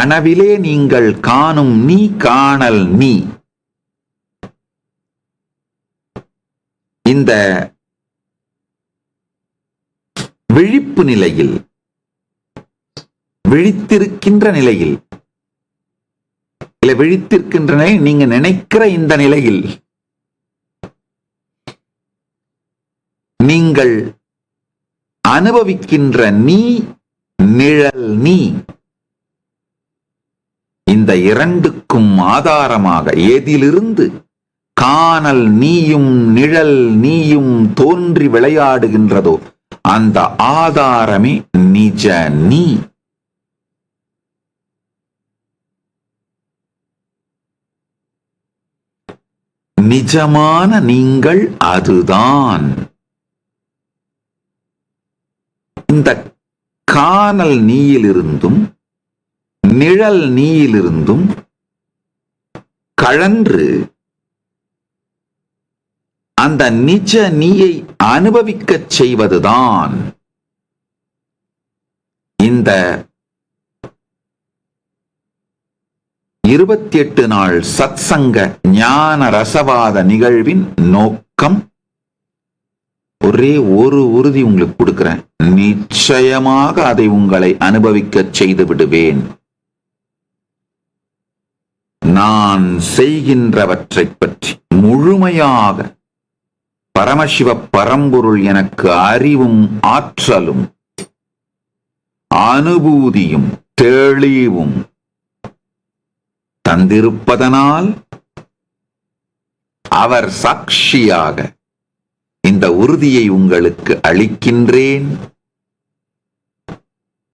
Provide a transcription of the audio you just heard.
கனவிலே நீங்கள் காணும் நீ காணல் நீ. இந்த விழிப்பு நிலையில், விழித்திருக்கின்ற நிலையில், இல்ல விழித்திருக்கின்ற நிலை நீங்க நினைக்கிற இந்த நிலையில் நீங்கள் அனுபவிக்கின்ற நீ நிழல் நீ. இந்த இரண்டுக்கும் ஆதாரமாக எதிலிருந்து காணல் நீயும் நிழல் நீயும் தோன்றி விளையாடுகின்றதோ அந்த ஆதாரமே நிஜ நீ. நிஜமான நீங்கள் அதுதான். இந்த காணல் நீயிலிருந்தும் நிழல் நீயிலிருந்தும் கழன்று அந்த நிஜ நீயை அனுபவிக்கச் செய்வதுதான் இந்த 28 நாள் சத்சங்க ஞான ரசவாத நிகழ்வின் நோக்கம். ஒரே ஒரு உறுதி உங்களுக்கு கொடுக்கிறேன், நிச்சயமாக அதை உங்களை அனுபவிக்கச் செய்து விடுவேன். நான் செய்கின்றவற்றை பற்றி முழுமையாக பரமசிவ பரம்பொருள் எனக்கு அறிவும் ஆற்றலும் அனுபூதியும் தெளிவும் தந்திருப்பதனால் அவர் சாட்சியாக இந்த உறுதியை உங்களுக்கு அளிக்கின்றேன்.